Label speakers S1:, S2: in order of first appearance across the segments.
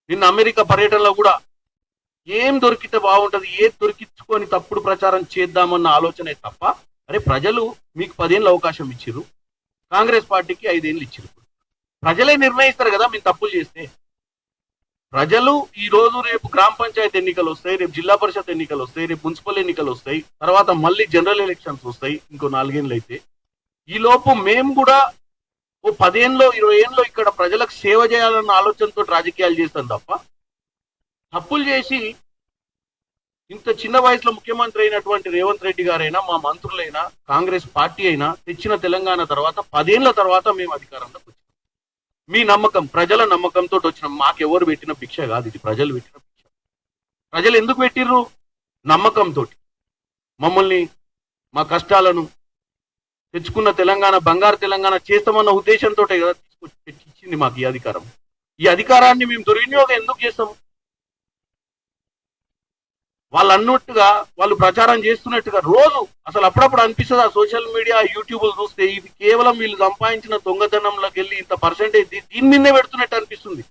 S1: నిన్న అమెరికా పర్యటనలో కూడా ఏం దొరికితే బాగుంటది, ఏది దొరికించుకొని తప్పుడు ప్రచారం చేద్దామన్న ఆలోచనే తప్ప, అరే ప్రజలు మీకు 10 ఏళ్ళు అవకాశం ఇచ్చిర్రు, కాంగ్రెస్ పార్టీకి 5 ఏళ్ళు ఇచ్చిర్రు. ప్రజలే నిర్ణయిస్తారు కదా మీరు తప్పులు చేస్తే. ప్రజలు ఈ రోజు రేపు గ్రామ పంచాయతీ ఎన్నికలు వస్తాయి, రేపు జిల్లా పరిషత్ ఎన్నికలు వస్తాయి, రేపు మున్సిపల్ ఎన్నికలు వస్తాయి, తర్వాత మళ్ళీ జనరల్ ఎలక్షన్స్ వస్తాయి ఇంకో 4 ఏళ్ళు అయితే. ఈ లోపు మేము కూడా ఓ 10 ఏళ్ళలో 20 ఏళ్ళలో ఇక్కడ ప్రజలకు సేవ చేయాలన్న ఆలోచనతో రాజకీయాలు చేస్తాం తప్ప, తప్పులు చేసి ఇంత చిన్న వయసులో ముఖ్యమంత్రి అయినటువంటి రేవంత్ రెడ్డి గారైనా, మా మంత్రులైనా, కాంగ్రెస్ పార్టీ అయినా తెచ్చిన తెలంగాణ తర్వాత 10 ఏళ్ల తర్వాత మేము అధికారంలోకి వచ్చాం. మీ నమ్మకం, ప్రజల నమ్మకంతో వచ్చినాం. మాకెవరు పెట్టిన భిక్ష కాదు, ఇది ప్రజలు పెట్టిన భిక్ష. ప్రజలు ఎందుకు పెట్టిర్రు? నమ్మకంతో. మమ్మల్ని, మా కష్టాలను తెచ్చుకున్న తెలంగాణ బంగారు తెలంగాణ చేస్తామన్న ఉద్దేశంతో కదా తీసుకొచ్చి ఇచ్చింది మాకు ఈ అధికారం. ఈ అధికారాన్ని మేము దుర్వినియోగం ఎందుకు చేస్తాము? వాళ్ళు అన్నట్టుగా, వాళ్ళు ప్రచారం చేస్తున్నట్టుగా రోజు అసలు అప్పుడప్పుడు అనిపిస్తుంది ఆ సోషల్ మీడియా, యూట్యూబ్లు చూస్తే ఇది కేవలం వీళ్ళు సంపాదించిన దొంగతనంలోకి వెళ్ళి ఇంత పర్సెంటేజ్ దీని మీదే పెడుతున్నట్టు అనిపిస్తుంది.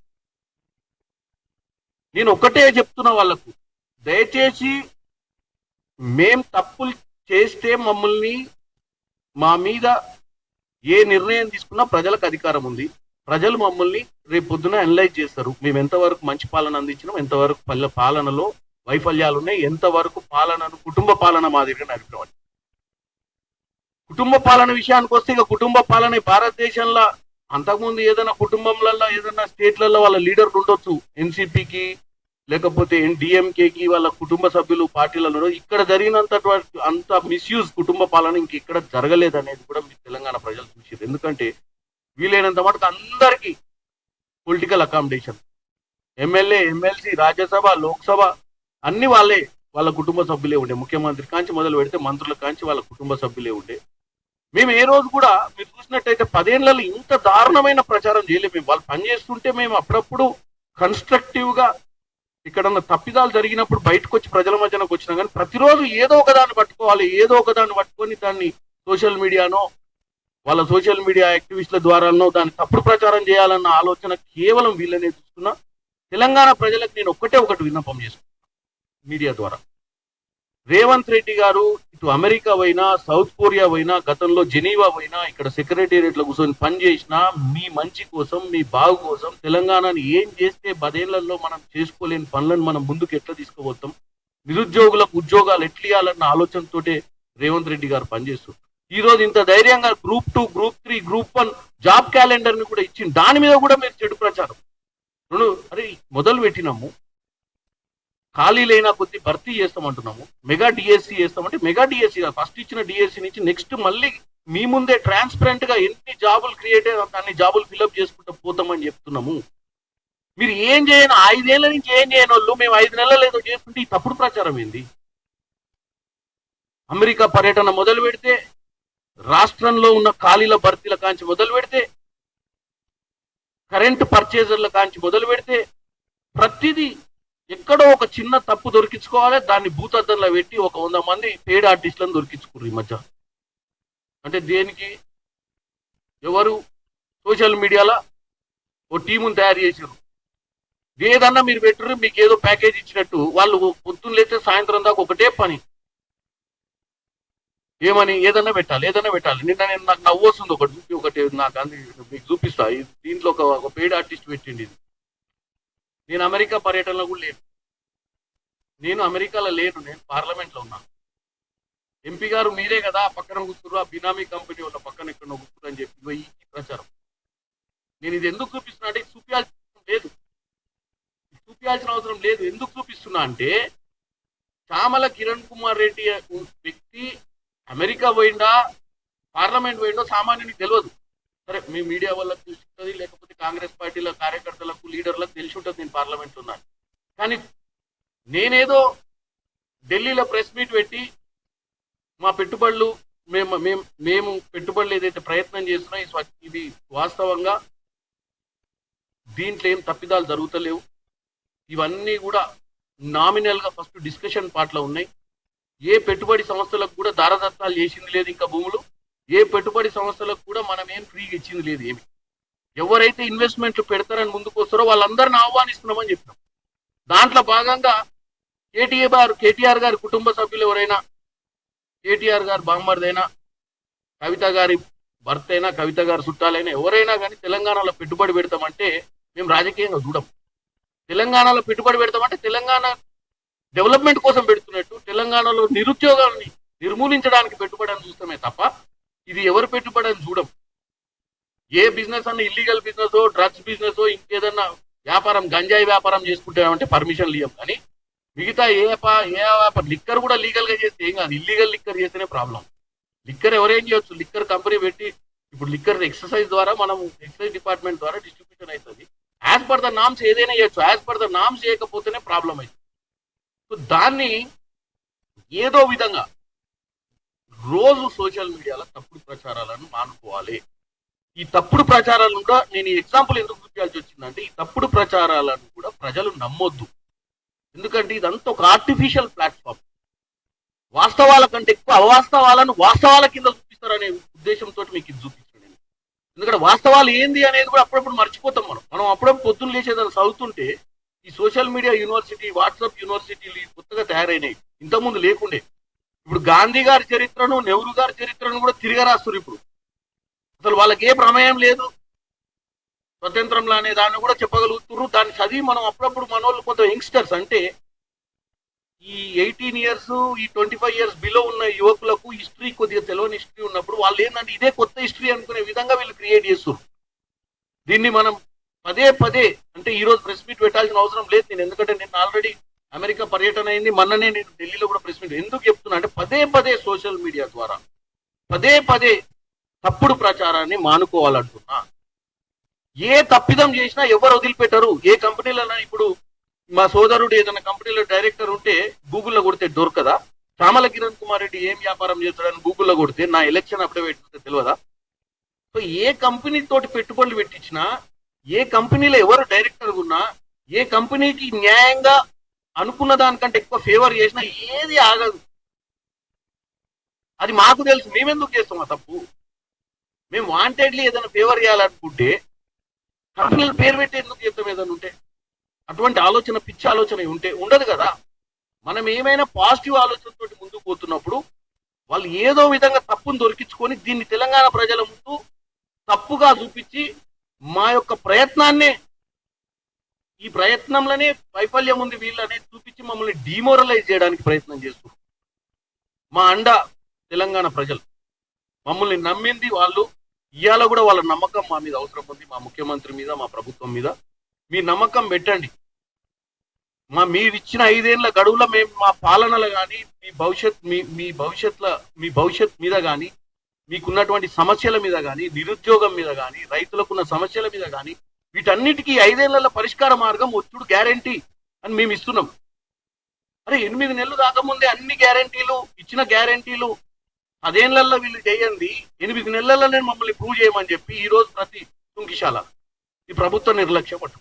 S1: నేను ఒక్కటే చెప్తున్నా వాళ్ళకు, దయచేసి మేం తప్పులు చేస్తే మమ్మల్ని, మా మీద ఏ నిర్ణయం తీసుకున్నా ప్రజలకు అధికారం ఉంది. ప్రజలు మమ్మల్ని రేపు పొద్దున అనలైజ్ చేస్తారు. మేము ఎంతవరకు మంచి పాలన అందించినాం, ఎంతవరకు పాలనలో వైఫల్యాలు ఉన్నాయి, ఎంతవరకు పాలనను కుటుంబ పాలన మాదిరిగా నడిపినవాడు. కుటుంబ పాలన విషయానికి వస్తే, ఇక కుటుంబ పాలన భారతదేశంలో అంతకుముందు ఏదైనా కుటుంబంలలో ఏదైనా స్టేట్లలో వాళ్ళ లీడర్లు ఉండొచ్చు, ఎన్సీపీకి లేకపోతే డిఎంకేకి వాళ్ళ కుటుంబ సభ్యులు పార్టీలలో. ఇక్కడ జరిగినంత అంత మిస్యూజ్ కుటుంబ పాలన ఇంకెక్కడ జరగలేదనేది కూడా మీ తెలంగాణ ప్రజలు చూసారు. ఎందుకంటే వీలైనంత మటుకు అందరికీ political accommodation, MLA, MLC, Rajya Sabha, Lok Sabha అన్ని వాళ్ళే, వాళ్ళ కుటుంబ సభ్యులే ఉండే. ముఖ్యమంత్రి కాంచి మొదలు పెడితే మంత్రుల కాంచి వాళ్ళ కుటుంబ సభ్యులే ఉండే. మేము ఏ రోజు కూడా మీరు చూసినట్టయితే 10 ఏళ్లలో ఇంత దారుణమైన ప్రచారం చేయలేము. మేము వాళ్ళు పనిచేస్తుంటే మేము అప్పుడప్పుడు కన్స్ట్రక్టివ్ గా ఇక్కడన్నా తప్పిదాలు జరిగినప్పుడు బయటకు వచ్చి ప్రజల మధ్యనకు వచ్చినా కానీ ప్రతిరోజు ఏదో ఒక దాన్ని పట్టుకోవాలి, ఏదో ఒక దాన్ని పట్టుకొని దాన్ని సోషల్ మీడియానో వాళ్ళ సోషల్ మీడియా యాక్టివిస్టుల ద్వారానో దాన్ని తప్పుడు ప్రచారం చేయాలన్న ఆలోచన కేవలం వీళ్ళనే చూస్తున్నా. తెలంగాణ ప్రజలకు నేను ఒకటి విన్నపం చేసుకున్నాను మీడియా ద్వారా. రేవంత్ రెడ్డి గారు ఇటు అమెరికా పోయినా, సౌత్ కొరియా పోయినా, గతంలో జెనీవా పోయినా, ఇక్కడ సెక్రటేరియట్లో కూర్చొని పనిచేసినా మీ మంచి కోసం, మీ బాగు కోసం, తెలంగాణని ఏం చేస్తే 10 ఏళ్లలో మనం చేసుకోలేని పనులను మనం ముందుకు ఎట్లా తీసుకుపోతాం, నిరుద్యోగులకు ఉద్యోగాలు ఎట్లియాలన్న ఆలోచనతోటే రేవంత్ రెడ్డి గారు పనిచేస్తారు. ఈ రోజు ఇంత ధైర్యంగా group 2, group 3, group 1 job calendar ని కూడా ఇచ్చింది. దాని మీద కూడా మీరు చెడు ప్రచారం. అరే మొదలు పెట్టినాము, ఖాళీలైనా కొద్ది భర్తీ చేస్తామంటున్నాము, మెగా డిఎస్సి చేస్తామంటే మెగా డిఎస్సి ఫస్ట్ ఇచ్చిన డిఎస్సి నుంచి నెక్స్ట్ మళ్ళీ మీ ముందే ట్రాన్స్పరెంట్ గా ఎన్ని జాబులు క్రియేట్ అయ్యి అన్ని జాబులు ఫిల్అప్ చేసుకుంటూ పోతామని చెప్తున్నాము. మీరు ఏం చేయను, 5 ఏళ్ల నుంచి ఏం చేయని వాళ్ళు మేము 5 నెలలు ఏదో చేసుకుంటే ఈ తప్పుడు ప్రచారం ఏంది? అమెరికా పర్యటన మొదలు పెడితే, రాష్ట్రంలో ఉన్న ఖాళీల భర్తీల కాంచి మొదలు పెడితే, కరెంట్ పర్చేజర్ల కాంచి మొదలు పెడితే, ప్రతిదీ ఎక్కడో ఒక చిన్న తప్పు దొరికించుకోవాలి, దాన్ని భూతద్దంలో పెట్టి ఒక 100 మంది పెయిడ్ ఆర్టిస్టులను దొరికించుకున్నారు ఈ మధ్య. అంటే దేనికి? ఎవరు? సోషల్ మీడియాలో ఓ టీమును తయారు చేశారు. ఏదన్నా మీరు పెట్టరు, మీకు ఏదో ప్యాకేజ్ ఇచ్చినట్టు. వాళ్ళు పొద్దున్న లేస్తే సాయంత్రం దాకా ఒకటే పని, ఏమని ఏదన్నా పెట్టాలి, ఏదన్నా పెట్టాలి. నిన్న నేను నాకు నవ్వు వస్తుంది, ఒకటి నాకు మీకు చూపిస్తా. దీంట్లో ఒక పెయిడ్ ఆర్టిస్ట్ పెట్టింది. ఇది నేను అమెరికా పర్యటనలో కూడా లేను, నేను అమెరికాలో లేను, నేను పార్లమెంట్లో ఉన్నాను. ఎంపీ గారు మీరే కదా పక్కన కూర్చున్నారు, ఆ బినామీ కంపెనీ వాళ్ళ పక్కన ఎక్కడ కూర్చున్నారు అని చెప్పి ఈ ప్రచారం. నేను ఇది ఎందుకు చూపిస్తున్నా అంటే చూపించాల్సిన అవసరం లేదు. ఎందుకు చూపిస్తున్నా అంటే, చామల కిరణ్ కుమార్ రెడ్డి వ్యక్తి అమెరికా పోయిందా, పార్లమెంట్ పోయిందో సామాన్యునికి తెలియదు. సరే మీ మీడియా వాళ్ళకి తెలిసి ఉంటుంది, లేకపోతే కాంగ్రెస్ పార్టీల కార్యకర్తలకు, లీడర్లకు తెలిసి ఉంటుంది నేను పార్లమెంట్లో ఉన్నాను. కానీ నేనేదో ఢిల్లీలో ప్రెస్ మీట్ పెట్టి మా పెట్టుబడులు మేము పెట్టుబడులు ఏదైతే ప్రయత్నం చేస్తున్నా ఇది వాస్తవంగా దీంట్లో ఏం తప్పిదాలు జరుగుతలేవు, ఇవన్నీ కూడా నామినల్ గా ఫస్ట్ డిస్కషన్ పార్ట్లో ఉన్నాయి. ఏ పెట్టుబడి సంస్థలకు కూడా దారదత్తాలు చేసింది లేదు ఇంకా భూములు, ఏ పెట్టుబడి సంస్థలకు కూడా మనం ఏం ఫ్రీగా ఇచ్చింది లేదు ఏమి. ఎవరైతే ఇన్వెస్ట్మెంట్లు పెడతారని ముందుకు వస్తారో వాళ్ళందరిని ఆహ్వానిస్తున్నామని చెప్పినాం. దాంట్లో భాగంగా కేటీఆర్ గారి కుటుంబ సభ్యులు ఎవరైనా, కేటీఆర్ గారు బామ్మర్దైనా, కవిత గారి భర్త అయినా, కవిత గారి చుట్టాలైనా ఎవరైనా కానీ తెలంగాణలో పెట్టుబడి పెడతామంటే మేము రాజకీయంగా చూడం. తెలంగాణలో పెట్టుబడి పెడతామంటే తెలంగాణ డెవలప్మెంట్ కోసం పెడుతున్నట్టు, తెలంగాణలో నిరుద్యోగాన్ని నిర్మూలించడానికి పెట్టుబడి అని చూస్తామే తప్ప ఇది ఎవరు పెట్టుబడి అని చూడం. ఏ బిజినెస్ అన్న ఇల్లీగల్ బిజినెస్, డ్రగ్స్ బిజినెస్, ఇంకేదన్నా వ్యాపారం, గంజాయి వ్యాపారం చేసుకుంటామంటే పర్మిషన్ ఇవ్వం. కానీ మిగతా ఏ వ్యాపారం, లిక్కర్ కూడా లీగల్ గా చేస్తే ఏం కాదు, ఇల్లీగల్ లిక్కర్ చేస్తేనే ప్రాబ్లం. లిక్కర్ ఎవరేం చేయొచ్చు, లిక్కర్ కంపెనీ పెట్టి ఇప్పుడు లిక్కర్ ఎక్సర్సైజ్ ద్వారా మనం ఎక్సైజ్ డిపార్ట్మెంట్ ద్వారా డిస్ట్రిబ్యూషన్ అవుతుంది. యాజ్ పర్ ద నామ్స్ ఏదైనా చేయొచ్చు, యాజ్ పర్ ద నామ్స్ చేయకపోతేనే ప్రాబ్లం అవుతుంది. సో దాన్ని ఏదో విధంగా రోజు సోషల్ మీడియాలో తప్పుడు ప్రచారాలను మానుకోవాలి. ఈ తప్పుడు ప్రచారాలను కూడా నేను ఈ ఎగ్జాంపుల్ ఎందుకు గుర్తించాల్సి వచ్చిందంటే, ఈ తప్పుడు ప్రచారాలను కూడా ప్రజలు నమ్మొద్దు. ఎందుకంటే ఇదంతా ఒక ఆర్టిఫిషియల్ ప్లాట్ఫామ్. వాస్తవాల కంటే ఎక్కువ అవాస్తవాలను వాస్తవాల కింద చూపిస్తారనే ఉద్దేశంతో మీకు ఇది చూపించాను నేను. ఎందుకంటే వాస్తవాలు ఏంది అనేది కూడా అప్పుడప్పుడు మర్చిపోతాం. మనం అప్పుడప్పుడు పొద్దున్న లేచేదాన్ని చదువుతుంటే ఈ సోషల్ మీడియా యూనివర్సిటీ, వాట్సాప్ యూనివర్సిటీలు కొత్తగా తయారైనాయి, ఇంతకుముందు లేకుండే. ఇప్పుడు గాంధీ గారి చరిత్రను, నెహ్రూ గారి చరిత్రను కూడా తిరిగి రాస్తున్నారు. ఇప్పుడు అసలు వాళ్ళకి ఏ ప్రమేయం లేదు, స్వతంత్రంలో అనే దాన్ని కూడా చెప్పగలుగుతున్నారు. దాన్ని చదివి మనం అప్పుడప్పుడు మనోళ్ళు కొంత యంగ్స్టర్స్ అంటే ఈ 18 years, ఈ 25 years బిలో ఉన్న యువకులకు హిస్టరీ కొద్దిగా తెలియని హిస్టరీ ఉన్నప్పుడు వాళ్ళు ఏంటంటే ఇదే కొత్త హిస్టరీ అనుకునే విధంగా వీళ్ళు క్రియేట్ చేస్తారు. దీన్ని మనం పదే పదే అంటే ఈ రోజు ప్రెస్ మీట్ పెట్టాల్సిన అవసరం లేదు నేను, ఎందుకంటే నేను ఆల్రెడీ అమెరికా పర్యటన అయింది, మొన్ననే నేను ఢిల్లీలో కూడా ప్రెస్ మీట్. ఎందుకు చెప్తున్నా అంటే పదే పదే సోషల్ మీడియా ద్వారా పదే పదే తప్పుడు ప్రచారాన్ని మానుకోవాలంటున్నా. ఏ తప్పిదం చేసినా ఎవరు వదిలిపెట్టరు. ఏ కంపెనీలైనా ఇప్పుడు మా సోదరుడు ఏదైనా కంపెనీలో డైరెక్టర్ ఉంటే గూగుల్లో కొడితే దొరకదా? చామల కిరణ్ కుమార్ రెడ్డి ఏం వ్యాపారం చేస్తాడని గూగుల్లో కొడితే నా ఎలక్షన్ అప్పుడే పెట్టుకుంటే తెలియదా? సో ఏ కంపెనీ తోటి పెట్టుబడులు పెట్టించినా, ఏ కంపెనీలో ఎవరు డైరెక్టర్ ఉన్నా, ఏ కంపెనీకి న్యాయంగా అనుకున్న దానికంటే ఎక్కువ ఫేవర్ చేసినా ఏది ఆగదు. అది మాకు తెలుసు. మేమెందుకు చేస్తాం ఆ తప్పు? మేము వాంటెడ్లీ ఏదైనా ఫేవర్ చేయాలనుకుంటే కంపెనీల పేరు పెట్టి ఎందుకు చేస్తాం? ఏదైనా ఉంటే అటువంటి ఆలోచన, పిచ్చి ఆలోచన ఉంటే ఉండదు కదా. మనం ఏమైనా పాజిటివ్ ఆలోచనతో ముందుకు పోతున్నప్పుడు వాళ్ళు ఏదో విధంగా తప్పును దొరికించుకొని దీన్ని తెలంగాణ ప్రజల ముందు తప్పుగా చూపించి మా యొక్క ప్రయత్నాన్నే, ఈ ప్రయత్నంలోనే వైఫల్యం ఉంది వీళ్ళనే చూపించి మమ్మల్ని డిమోరలైజ్ చేయడానికి ప్రయత్నం చేస్తున్నారు. మా అండ తెలంగాణ ప్రజలు మమ్మల్ని నమ్మింది వాళ్ళు. ఇవాళ కూడా వాళ్ళ నమ్మకం మా మీద అవసరం ఉంది, మా ముఖ్యమంత్రి మీద, మా ప్రభుత్వం మీద. మీ నమ్మకం పెట్టండి. మీరు ఇచ్చిన 5 ఏళ్ల గడువులో మేము మా పాలనలో కానీ మీ భవిష్యత్ మీద కానీ, మీకున్నటువంటి సమస్యల మీద కానీ, నిరుద్యోగం మీద కానీ, రైతులకున్న సమస్యల మీద కానీ, వీటన్నిటికీ 5 ఏళ్ల పరిష్కార మార్గం వచ్చుడు గ్యారంటీ అని మేము ఇస్తున్నాం. అరే 8 నెలలు కాకముందే అన్ని గ్యారంటీలు ఇచ్చిన గ్యారంటీలు 10 ఏళ్లలో వీళ్ళు చేయండి, 8 నెలల్లోనే మమ్మల్ని ప్రూవ్ చేయమని చెప్పి ఈ రోజు ప్రతి తుంకిశాల ఈ ప్రభుత్వ నిర్లక్ష్యం పట్టు.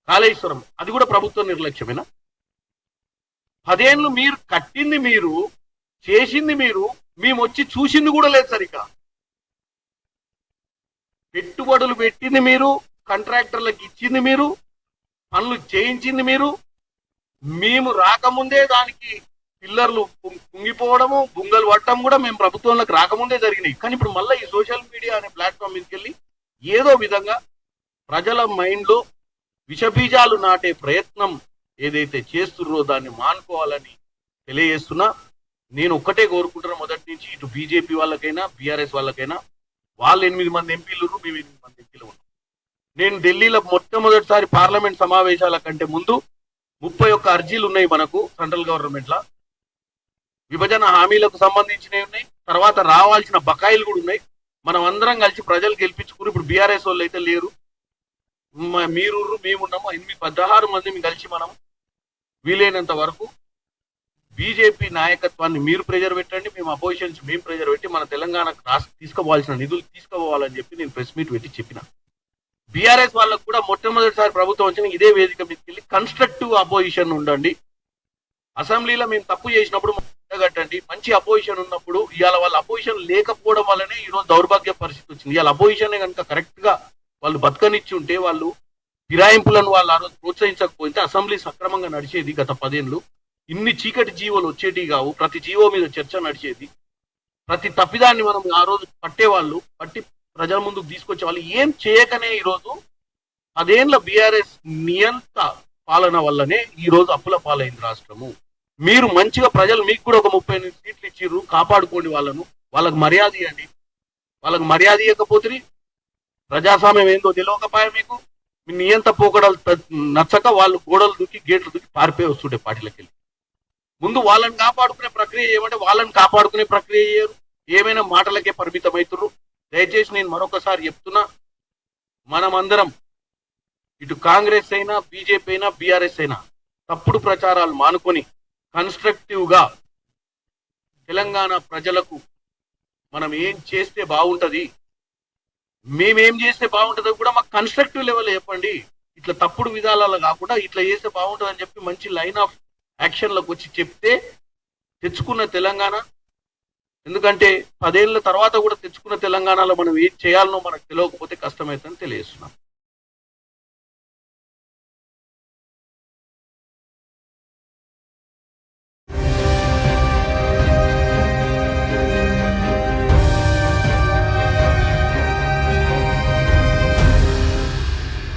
S1: కాళేశ్వరం అది కూడా ప్రభుత్వ నిర్లక్ష్యమేనా? 10 ఏళ్ళు మీరు కట్టింది మీరు, చేసింది మీరు, మేము వచ్చి చూసింది కూడా లేదు సరిగా. పెట్టుబడులు పెట్టింది మీరు, కాంట్రాక్టర్లకు ఇచ్చింది మీరు, పనులు చేయించింది మీరు. మేము రాకముందే దానికి పిల్లర్లు కుంగిపోవడము, బుంగలు పట్టడం కూడా మేము ప్రభుత్వంలోకి రాకముందే జరిగినాయి. కానీ ఇప్పుడు మళ్ళీ ఈ సోషల్ మీడియా అనే ప్లాట్ఫామ్ మీదకి వెళ్ళి ఏదో విధంగా ప్రజల మైండ్లో విషబీజాలు నాటే ప్రయత్నం ఏదైతే చేస్తుర్రో దాన్ని మానుకోవాలని తెలియజేస్తున్నా. నేను ఒక్కటే కోరుకుంటున్నా మొదటి నుంచి, ఇటు బీజేపీ వాళ్ళకైనా బీఆర్ఎస్ వాళ్ళకైనా, వాళ్ళు 8 మంది ఎంపీలు, మేము 8 మంది ఎంపీలు ఉన్నాం. నేను ఢిల్లీలో మొట్టమొదటిసారి పార్లమెంట్ సమావేశాల కంటే ముందు 31 అర్జీలు ఉన్నాయి మనకు సెంట్రల్ గవర్నమెంట్లో. విభజన హామీలకు సంబంధించినవి ఉన్నాయి, తర్వాత రావాల్సిన బకాయిలు కూడా ఉన్నాయి. మనం అందరం కలిసి ప్రజలు గెలిపించుకుని, ఇప్పుడు బీఆర్ఎస్ వాళ్ళు అయితే లేరు, మీరు మేమున్నాము, 16 మంది కలిసి మనం వీలైనంత వరకు బీజేపీ నాయకత్వాన్ని మీరు ప్రెజర్ పెట్టండి, మేము అపోజిషన్స్ మేము ప్రెజర్ పెట్టి మన తెలంగాణకు తీసుకోవాల్సిన నిధులు తీసుకోవాలని చెప్పి నేను ప్రెస్ మీట్ పెట్టి చెప్పిన. బీఆర్ఎస్ వాళ్ళకు కూడా మొట్టమొదటిసారి ప్రభుత్వం వచ్చిన ఇదే వేదిక మీదకి వెళ్ళి కన్స్ట్రక్టివ్ అపోజిషన్ ఉండండి. అసెంబ్లీలో మేము తప్పు చేసినప్పుడు అంటగట్టండి. మంచి అపోజిషన్ ఉన్నప్పుడు ఇవాళ వాళ్ళ అపోజిషన్ లేకపోవడం వల్లనే ఈరోజు దౌర్భాగ్య పరిస్థితి వచ్చింది. ఇవాళ అపోజిషన్ కనుక కరెక్ట్ గా వాళ్ళు బతకనిచ్చి ఉంటే, వాళ్ళు ఫిరాయింపులను వాళ్ళు ఆ రోజు ప్రోత్సహించకపోతే అసెంబ్లీ సక్రమంగా నడిచేది. గత 10 ఏళ్ళు ఇన్ని చీకటి జీవోలు వచ్చేటివి కావు. ప్రతి జీవో మీద చర్చ నడిచేది. ప్రతి తప్పిదాన్ని మనం ఆ రోజు పట్టేవాళ్ళు, పట్టి ప్రజల ముందుకు తీసుకొచ్చే వాళ్ళు. ఏం చేయకనే ఈరోజు 10 ఏళ్ల బీఆర్ఎస్ నియంత పాలన వల్లనే ఈ రోజు అప్పుల పాలైంది రాష్ట్రము. మీరు మంచిగా ప్రజలు మీకు కూడా ఒక 38 సీట్లు ఇచ్చిర్రు, కాపాడుకోండి వాళ్ళను. వాళ్ళకి మర్యాద ఇవ్వండి. వాళ్ళకి మర్యాద ఇవ్వకపోతే ప్రజాస్వామ్యం ఏందో తెలియకపోయా మీకు. మీ నియంత పోకడలు నచ్చక వాళ్ళు గోడలు దూకి గేట్లు దూకి పారిపోయి వస్తుండే పార్టీలకు వెళ్ళి. ముందు వాళ్ళని కాపాడుకునే ప్రక్రియ ఏమంటే వాళ్ళని కాపాడుకునే ప్రక్రియ చేయరు. ఏమైనా మాటలకే పరిమితం అవుతుర్రు. దయచేసి నేను మరొకసారి చెప్తున్నా, మనమందరం ఇటు కాంగ్రెస్ అయినా, బీజేపీ అయినా, బీఆర్ఎస్ అయినా తప్పుడు ప్రచారాలు మానుకొని కన్స్ట్రక్టివ్ గా తెలంగాణ ప్రజలకు మనం ఏం చేస్తే బాగుంటది, మేమేం చేస్తే బాగుంటుందో కూడా మాకు కన్స్ట్రక్టివ్ లెవెల్ చెప్పండి. ఇట్లా తప్పుడు విధానాలు కాకుండా ఇట్లా చేస్తే బాగుంటుంది అని చెప్పి మంచి లైన్ ఆఫ్ యాక్షన్లకు వచ్చి చెప్తే తెచ్చుకున్న తెలంగాణ. ఎందుకంటే 10 ఏళ్ల తర్వాత కూడా తెచ్చుకున్న తెలంగాణలో మనం ఏం చేయాలనో మనకు తెలియకపోతే కష్టమవుతుందని తెలియజేస్తున్నాం.